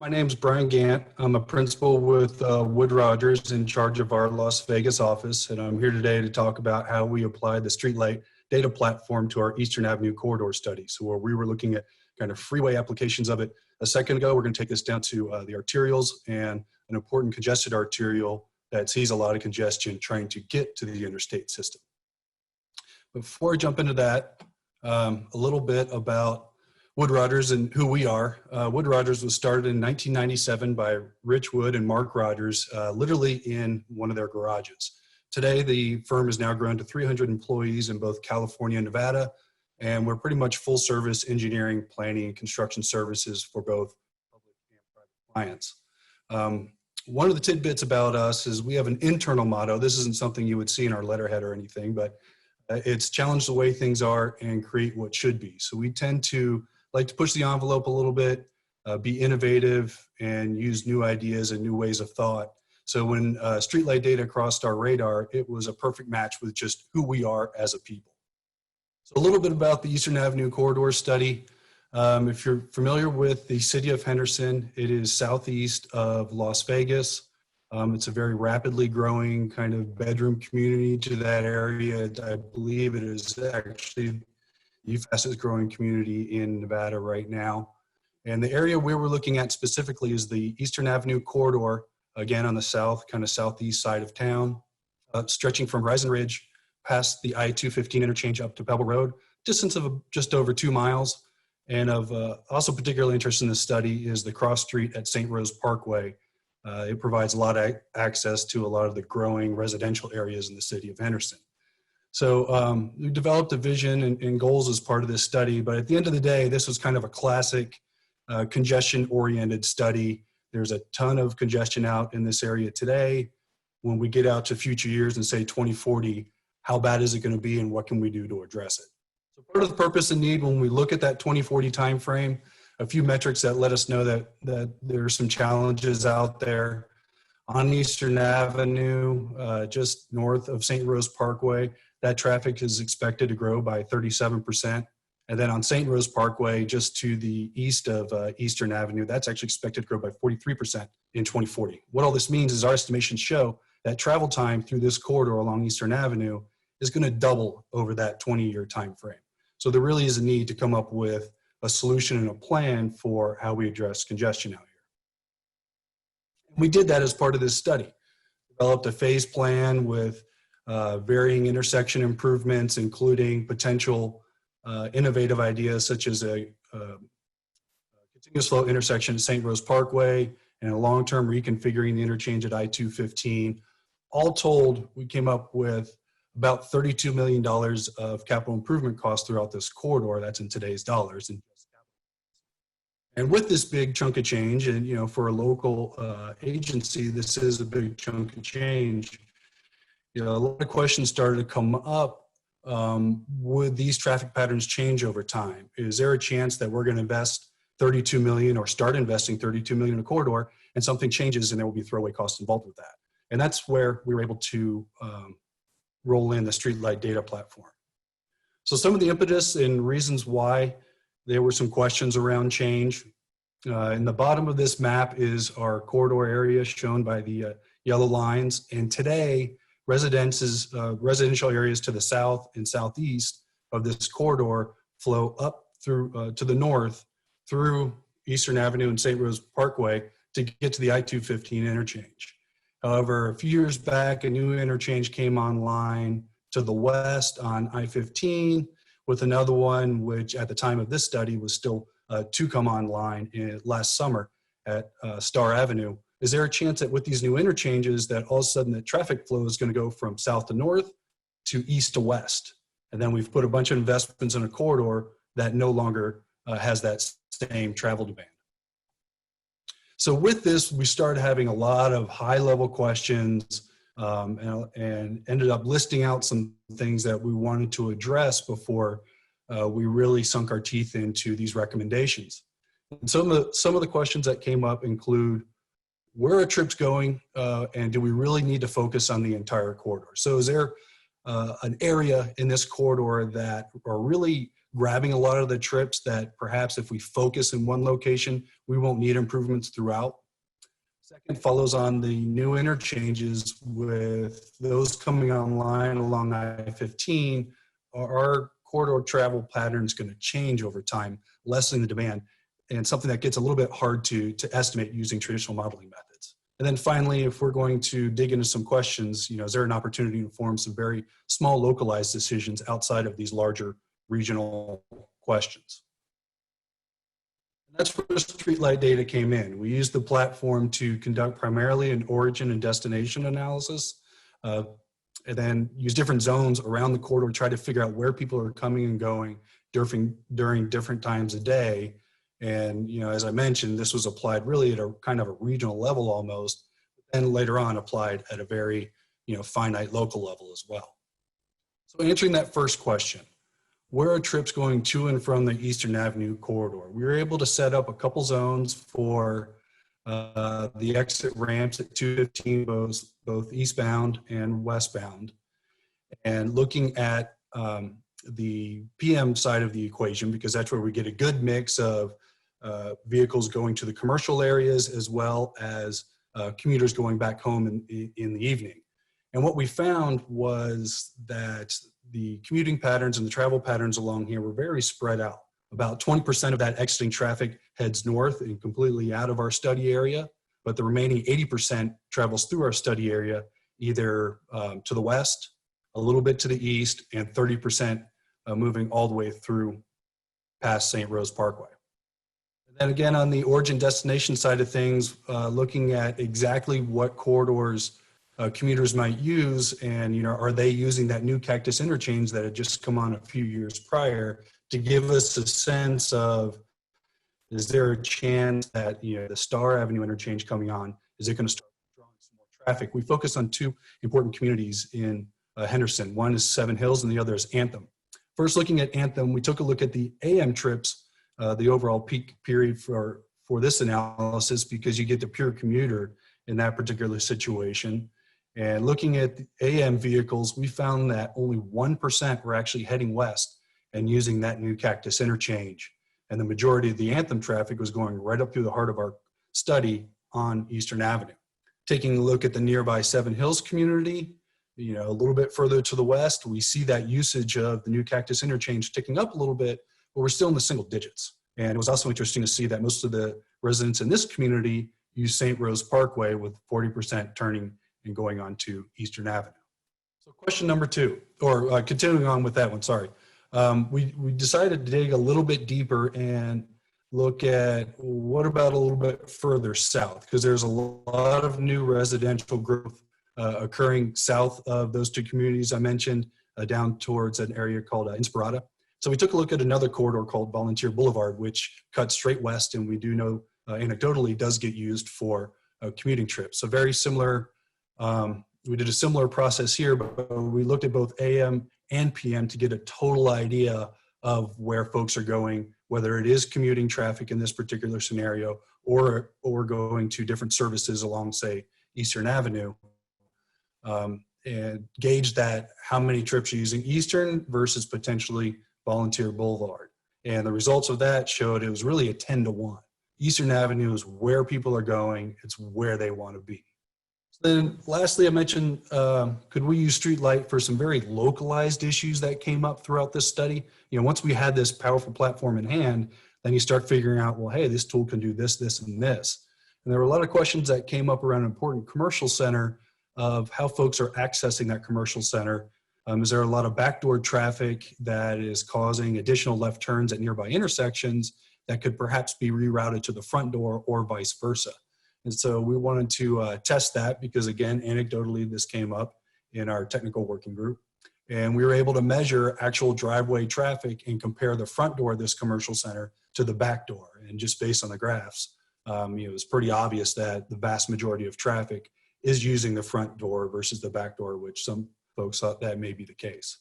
My name's Bryan Gant. I'm a principal with Wood Rodgers in charge of our Las Vegas office, and I'm here today to talk about how we applied the StreetLight Data platform to our Eastern Avenue corridor study. So where we were looking at kind of freeway applications of it a second ago, we're going to take this down to the arterials and an important congested arterial that sees a lot of congestion trying to get to the interstate system. Before I jump into that, a little bit about Wood Rodgers and who we are. Wood Rodgers was started in 1997 by Rich Wood and Mark Rodgers, literally in one of their garages. Today, the firm has now grown to 300 employees in both California and Nevada, and we're pretty much full service engineering, planning, and construction services for both public and private clients. One of the tidbits about us is we have an internal motto. This isn't something you would see in our letterhead or anything, but it's challenge the way things are and create what should be. So we tend to like to push the envelope a little bit, be innovative, and use new ideas and new ways of thought. So when StreetLight Data crossed our radar, it was a perfect match with just who we are as a people. So a little bit about the Eastern Avenue Corridor Study. If you're familiar with the city of Henderson, it is southeast of Las Vegas. It's a very rapidly growing kind of bedroom community to that area. I believe it is actually the fastest growing community in Nevada right now. And the area we were looking at specifically is the Eastern Avenue corridor, again on the south, kind of southeast side of town, stretching from Horizon Ridge past the I-215 interchange up to Pebble Road, distance of just over 2 miles. And of also particularly interest in this study is the cross street at St. Rose Parkway. It provides a lot of access to a lot of the growing residential areas in the city of Henderson. So we developed a vision and goals as part of this study, but at the end of the day, this was kind of a classic congestion-oriented study. There's a ton of congestion out in this area today. When we get out to future years and say 2040, how bad is it going to be and what can we do to address it? So part of the purpose and need when we look at that 2040 timeframe, a few metrics that let us know that there are some challenges out there. On Eastern Avenue, just north of St. Rose Parkway, that traffic is expected to grow by 37%. And then on St. Rose Parkway, just to the east of Eastern Avenue, that's actually expected to grow by 43% in 2040. What all this means is our estimations show that travel time through this corridor along Eastern Avenue is going to double over that 20-year time frame. So there really is a need to come up with a solution and a plan for how we address congestion out here. We did that as part of this study. Developed a phase plan with varying intersection improvements, including potential innovative ideas such as a continuous flow intersection at St. Rose Parkway and a long-term reconfiguring the interchange at I-215. All told, we came up with about $32 million of capital improvement costs throughout this corridor. That's in today's dollars. And with this big chunk of change, and you know, for a local agency, this is a big chunk of change. You know, a lot of questions started to come up. Would these traffic patterns change over time? Is there a chance that we're going to invest 32 million or start investing 32 million in a corridor and something changes and there will be throwaway costs involved with that? And that's where we were able to roll in the StreetLight Data platform. So some of the impetus and reasons why there were some questions around change. In the bottom of this map is our corridor area shown by the yellow lines. And today, residential areas to the south and southeast of this corridor flow up through to the north through Eastern Avenue and St. Rose Parkway to get to the I-215 interchange. However, a few years back, a new interchange came online to the west on I-15 with another one, which at the time of this study was still to come online last summer at Star Avenue. Is there a chance that with these new interchanges that all of a sudden the traffic flow is going to go from south to north to east to west? And then we've put a bunch of investments in a corridor that no longer has that same travel demand. So with this, we started having a lot of high-level questions and ended up listing out some things that we wanted to address before we really sunk our teeth into these recommendations. And some of the questions that came up include, where are trips going, and do we really need to focus on the entire corridor? So is there an area in this corridor that are really grabbing a lot of the trips that perhaps if we focus in one location, we won't need improvements throughout. Second follows on the new interchanges with those coming online along I-15. Our corridor travel pattern is going to change over time, lessening the demand, and something that gets a little bit hard to estimate using traditional modeling methods. And then finally, if we're going to dig into some questions, is there an opportunity to form some very small localized decisions outside of these larger regional questions? And that's where StreetLight Data came in. We used the platform to conduct primarily an origin and destination analysis, and then use different zones around the corridor to try to figure out where people are coming and going during different times of day. And, as I mentioned, this was applied really at a kind of a regional level almost, and later on applied at a very, finite local level as well. So answering that first question, where are trips going to and from the Eastern Avenue corridor? We were able to set up a couple zones for the exit ramps at 215, both eastbound and westbound. And looking at the PM side of the equation, because that's where we get a good mix of vehicles going to the commercial areas as well as commuters going back home in the evening. And what we found was that the commuting patterns and the travel patterns along here were very spread out. About 20% of that exiting traffic heads north and completely out of our study area, but the remaining 80% travels through our study area, either to the west, a little bit to the east, and 30% moving all the way through past St. Rose Parkway. And then again, on the origin destination side of things, looking at exactly what corridors commuters might use, and are they using that new Cactus Interchange that had just come on a few years prior, to give us a sense of, is there a chance that the Star Avenue interchange coming on, is it going to start drawing some more traffic? We focus on two important communities in Henderson. One is Seven Hills and the other is Anthem. First, looking at Anthem, we took a look at the AM trips, the overall peak period for this analysis, because you get the pure commuter in that particular situation. And looking at the AM vehicles, we found that only 1% were actually heading west and using that new Cactus Interchange. And the majority of the Anthem traffic was going right up through the heart of our study on Eastern Avenue. Taking a look at the nearby Seven Hills community, a little bit further to the west, we see that usage of the new Cactus Interchange ticking up a little bit, but we're still in the single digits. And it was also interesting to see that most of the residents in this community use St. Rose Parkway, with 40% turning and going on to Eastern Avenue. So question number two, or continuing on with that one, sorry. We decided to dig a little bit deeper and look at what about a little bit further south, because there's a lot of new residential growth occurring south of those two communities I mentioned, down towards an area called Inspirada. So we took a look at another corridor called Volunteer Boulevard, which cuts straight west, and we do know anecdotally does get used for commuting trips. So very similar. We did a similar process here, but we looked at both AM and PM to get a total idea of where folks are going, whether it is commuting traffic in this particular scenario or going to different services along, say, Eastern Avenue, and gauge that how many trips are using Eastern versus potentially Volunteer Boulevard. And the results of that showed it was really a 10-to-1. Eastern Avenue is where people are going. It's where they want to be. Then lastly, I mentioned, could we use StreetLight for some very localized issues that came up throughout this study? Once we had this powerful platform in hand, then you start figuring out, well, hey, this tool can do this, this, and this. And there were a lot of questions that came up around an important commercial center of how folks are accessing that commercial center. Is there a lot of backdoor traffic that is causing additional left turns at nearby intersections that could perhaps be rerouted to the front door or vice versa? And so we wanted to test that because, again, anecdotally, this came up in our technical working group. And we were able to measure actual driveway traffic and compare the front door of this commercial center to the back door. And just based on the graphs, it was pretty obvious that the vast majority of traffic is using the front door versus the back door, which some folks thought that may be the case.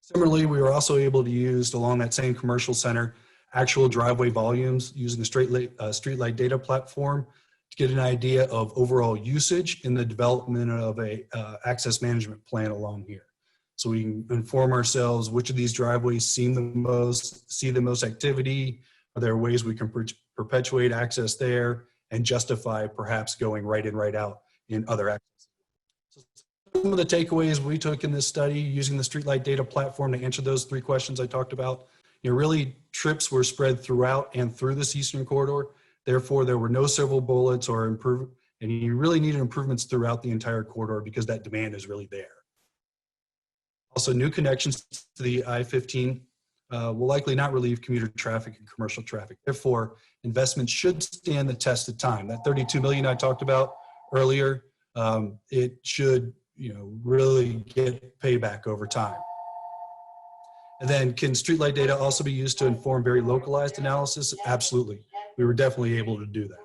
Similarly, we were also able to use, along that same commercial center, actual driveway volumes using the StreetLight Data platform to get an idea of overall usage in the development of a access management plan along here. so we can inform ourselves which of these driveways see the most activity. Are there ways we can perpetuate access there and justify perhaps going right in, right out in other access? So some of the takeaways we took in this study using the StreetLight Data platform to answer those 3 questions I talked about, really trips were spread throughout and through this eastern corridor. Therefore, there were no silver bullets or and you really needed improvements throughout the entire corridor because that demand is really there. Also, new connections to the I-15 will likely not relieve commuter traffic and commercial traffic. Therefore, investment should stand the test of time. That $32 million I talked about earlier, it should really get payback over time. And then can StreetLight data also be used to inform very localized analysis? Absolutely. We were definitely able to do that.